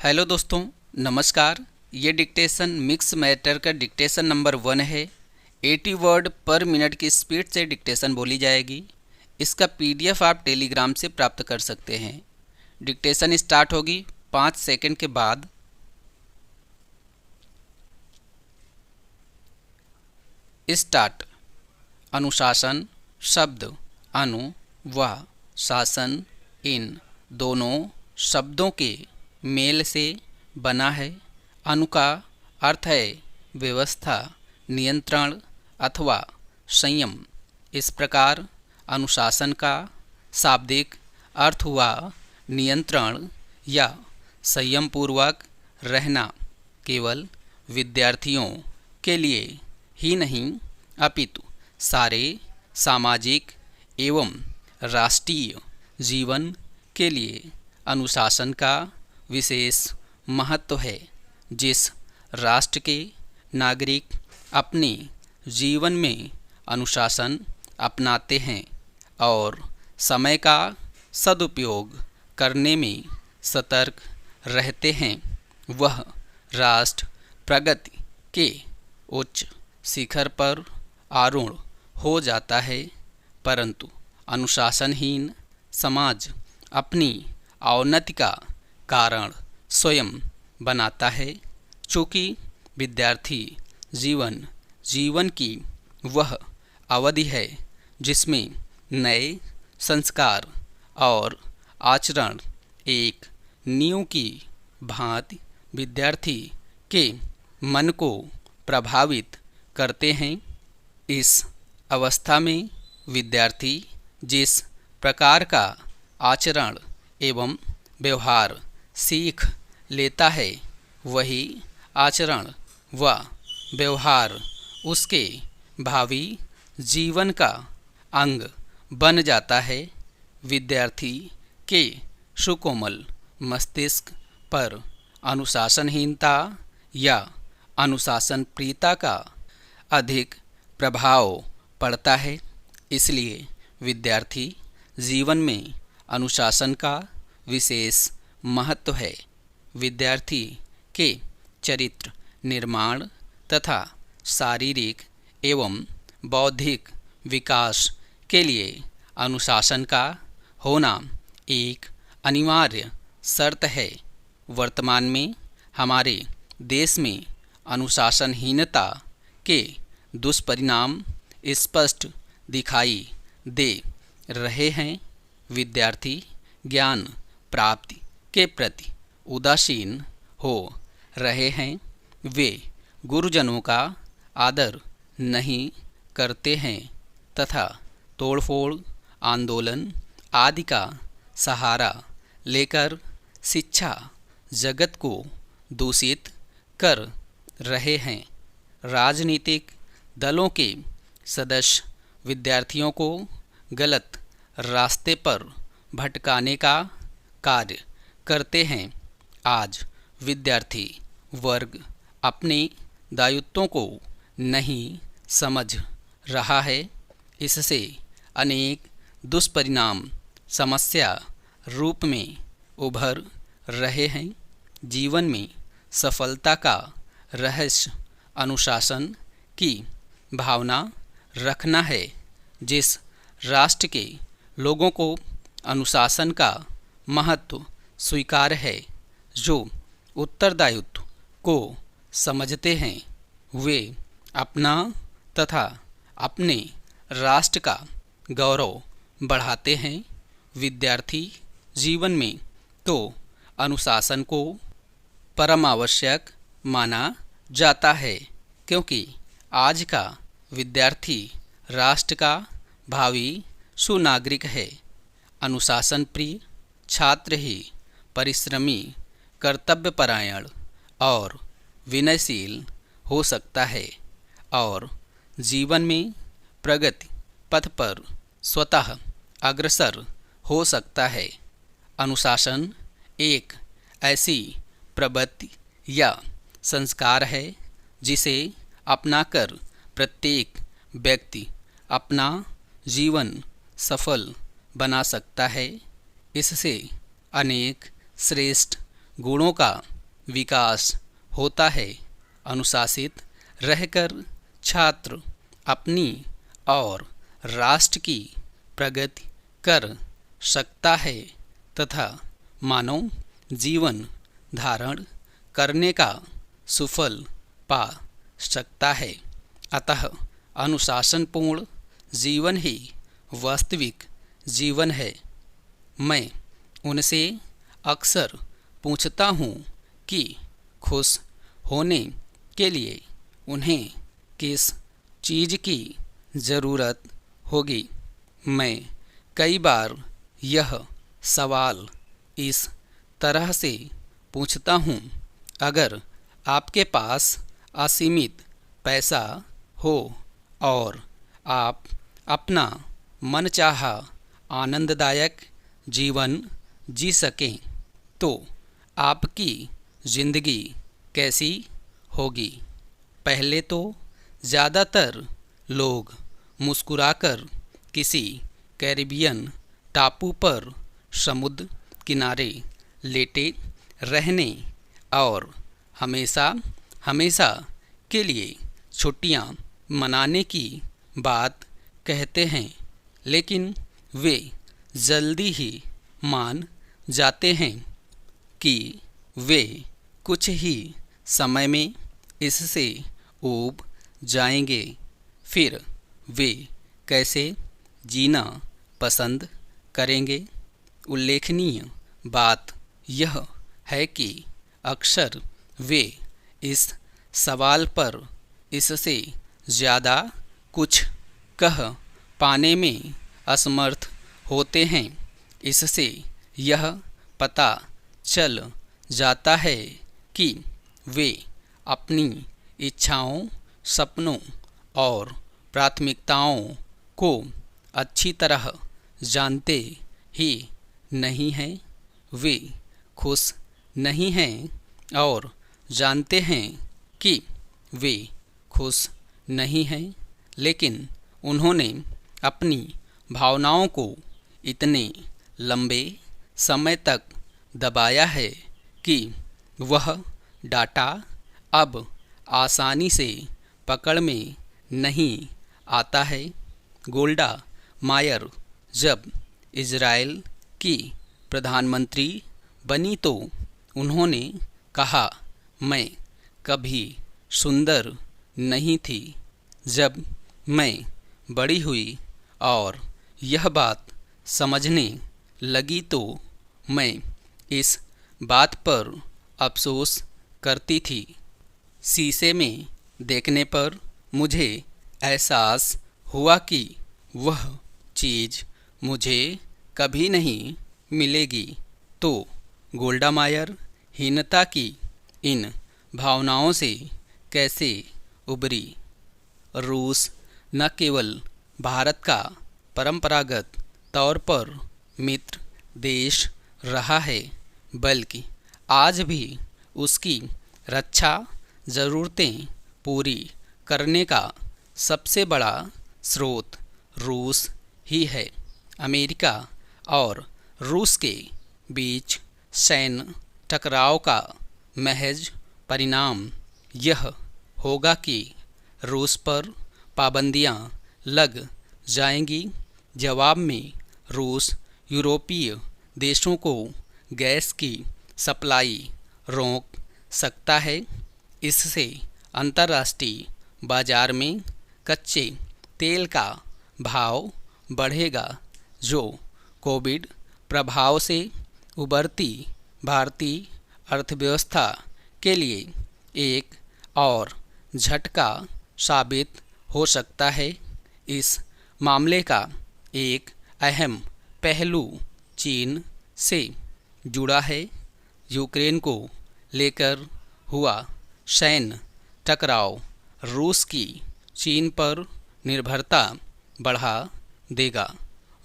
Hello दोस्तों, नमस्कार। ये डिक्टेशन मिक्स मैटर का डिक्टेशन नंबर 1 है। 80 वर्ड पर मिनट की स्पीड से डिक्टेशन बोली जाएगी। इसका पीडीएफ आप टेलीग्राम से प्राप्त कर सकते हैं। डिक्टेशन स्टार्ट होगी 5 सेकंड के बाद। स्टार्ट। अनुशासन शब्द अनु व शासन इन दोनों शब्दों के मेल से बना है। अनु का अर्थ है व्यवस्था, नियंत्रण अथवा संयम। इस प्रकार अनुशासन का शाब्दिक अर्थ हुआ नियंत्रण या संयम पूर्वक रहना। केवल विद्यार्थियों के लिए ही नहीं अपितु सारे सामाजिक एवं राष्ट्रीय जीवन के लिए अनुशासन का विशेष महत्व है। जिस राष्ट्र के नागरिक अपने जीवन में अनुशासन अपनाते हैं और समय का सदुपयोग करने में सतर्क रहते हैं, वह राष्ट्र प्रगति के उच्च शिखर पर आरूढ़ हो जाता है। परंतु अनुशासनहीन समाज अपनी अवनति का कारण स्वयं बनाता है। चूँकि विद्यार्थी जीवन की वह अवधि है जिसमें नए संस्कार और आचरण एक नींव की भांति विद्यार्थी के मन को प्रभावित करते हैं। इस अवस्था में विद्यार्थी जिस प्रकार का आचरण एवं व्यवहार सीख लेता है, वही आचरण व व्यवहार उसके भावी जीवन का अंग बन जाता है। विद्यार्थी के सुकोमल मस्तिष्क पर अनुशासनहीनता या अनुशासनप्रियता का अधिक प्रभाव पड़ता है। इसलिए विद्यार्थी जीवन में अनुशासन का विशेष महत्व है। विद्यार्थी के चरित्र निर्माण तथा शारीरिक एवं बौद्धिक विकास के लिए अनुशासन का होना एक अनिवार्य शर्त है। वर्तमान में हमारे देश में अनुशासनहीनता के दुष्परिणाम स्पष्ट दिखाई दे रहे हैं। विद्यार्थी ज्ञान प्राप्ति के प्रति उदासीन हो रहे हैं। वे गुरुजनों का आदर नहीं करते हैं तथा तोड़फोड़ आंदोलन आदि का सहारा लेकर शिक्षा जगत को दूषित कर रहे हैं। राजनीतिक दलों के सदस्य विद्यार्थियों को गलत रास्ते पर भटकाने का कार्य करते हैं। आज विद्यार्थी वर्ग अपने दायित्वों को नहीं समझ रहा है। इससे अनेक दुष्परिणाम समस्या रूप में उभर रहे हैं। जीवन में सफलता का रहस्य अनुशासन की भावना रखना है। जिस राष्ट्र के लोगों को अनुशासन का महत्व स्वीकार है, जो उत्तरदायित्व को समझते हैं, वे अपना तथा अपने राष्ट्र का गौरव बढ़ाते हैं। विद्यार्थी जीवन में तो अनुशासन को परम आवश्यक माना जाता है, क्योंकि आज का विद्यार्थी राष्ट्र का भावी सुनागरिक है। अनुशासन प्रिय छात्र ही परिश्रमी, कर्तव्यपरायण और विनयशील हो सकता है और जीवन में प्रगति पथ पर स्वतः अग्रसर हो सकता है। अनुशासन एक ऐसी प्रवृत्ति या संस्कार है जिसे अपनाकर प्रत्येक व्यक्ति अपना जीवन सफल बना सकता है। इससे अनेक श्रेष्ठ गुणों का विकास होता है। अनुशासित रहकर छात्र अपनी और राष्ट्र की प्रगति कर सकता है तथा मानव जीवन धारण करने का सुफल पा सकता है। अतः अनुशासनपूर्ण जीवन ही वास्तविक जीवन है। मैं उनसे अक्सर पूछता हूँ कि खुश होने के लिए उन्हें किस चीज़ की ज़रूरत होगी। मैं कई बार यह सवाल इस तरह से पूछता हूँ, अगर आपके पास असीमित पैसा हो और आप अपना मनचाहा आनंददायक जीवन जी सकें तो आपकी ज़िंदगी कैसी होगी? पहले तो ज़्यादातर लोग मुस्कुराकर किसी कैरिबियन टापू पर समुद्र किनारे लेटे रहने और हमेशा हमेशा के लिए छुट्टियां मनाने की बात कहते हैं, लेकिन वे जल्दी ही मान जाते हैं कि वे कुछ ही समय में इससे ऊब जाएंगे। फिर वे कैसे जीना पसंद करेंगे? उल्लेखनीय बात यह है कि अक्सर वे इस सवाल पर इससे ज़्यादा कुछ कह पाने में असमर्थ होते हैं। इससे यह पता चल जाता है कि वे अपनी इच्छाओं, सपनों और प्राथमिकताओं को अच्छी तरह जानते ही नहीं हैं। वे खुश नहीं हैं और जानते हैं कि वे खुश नहीं हैं, लेकिन उन्होंने अपनी भावनाओं को इतने लंबे समय तक दबाया है कि वह डाटा अब आसानी से पकड़ में नहीं आता है। गोल्डा मायर जब इज़राइल की प्रधानमंत्री बनी तो उन्होंने कहा, मैं कभी सुंदर नहीं थी। जब मैं बड़ी हुई और यह बात समझने लगी तो मैं इस बात पर अफसोस करती थी। शीशे में देखने पर मुझे एहसास हुआ कि वह चीज़ मुझे कभी नहीं मिलेगी। तो गोल्डा मायर हीनता की इन भावनाओं से कैसे उबरी? रूस न केवल भारत का परंपरागत तौर पर मित्र देश रहा है, बल्कि आज भी उसकी रक्षा ज़रूरतें पूरी करने का सबसे बड़ा स्रोत रूस ही है। अमेरिका और रूस के बीच सैन्य टकराव का महज परिणाम यह होगा कि रूस पर पाबंदियां लग जाएंगी। जवाब में रूस यूरोपीय देशों को गैस की सप्लाई रोक सकता है। इससे अंतर्राष्ट्रीय बाजार में कच्चे तेल का भाव बढ़ेगा, जो कोविड प्रभाव से उभरती भारतीय अर्थव्यवस्था के लिए एक और झटका साबित हो सकता है। इस मामले का एक अहम पहलू चीन से जुड़ा है। यूक्रेन को लेकर हुआ सैन्य टकराव रूस की चीन पर निर्भरता बढ़ा देगा।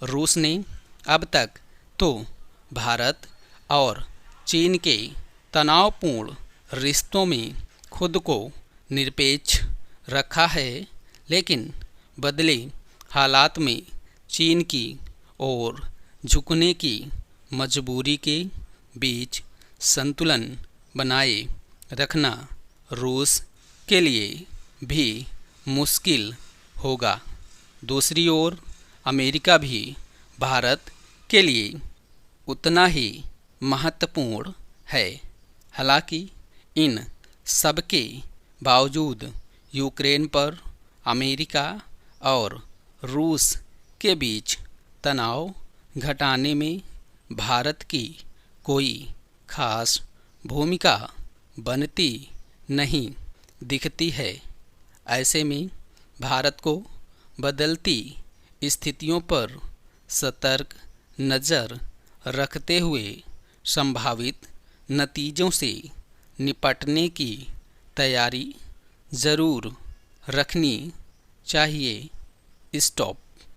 रूस ने अब तक तो भारत और चीन के तनावपूर्ण रिश्तों में खुद को निरपेक्ष रखा है, लेकिन बदले हालात में चीन की ओर झुकने की मजबूरी के बीच संतुलन बनाए रखना रूस के लिए भी मुश्किल होगा। दूसरी ओर अमेरिका भी भारत के लिए उतना ही महत्वपूर्ण है। हालांकि इन सब के बावजूद यूक्रेन पर अमेरिका और रूस के बीच तनाव घटाने में भारत की कोई खास भूमिका बनती नहीं दिखती है। ऐसे में भारत को बदलती स्थितियों पर सतर्क नज़र रखते हुए संभावित नतीजों से निपटने की तैयारी ज़रूर रखनी चाहिए। स्टॉप।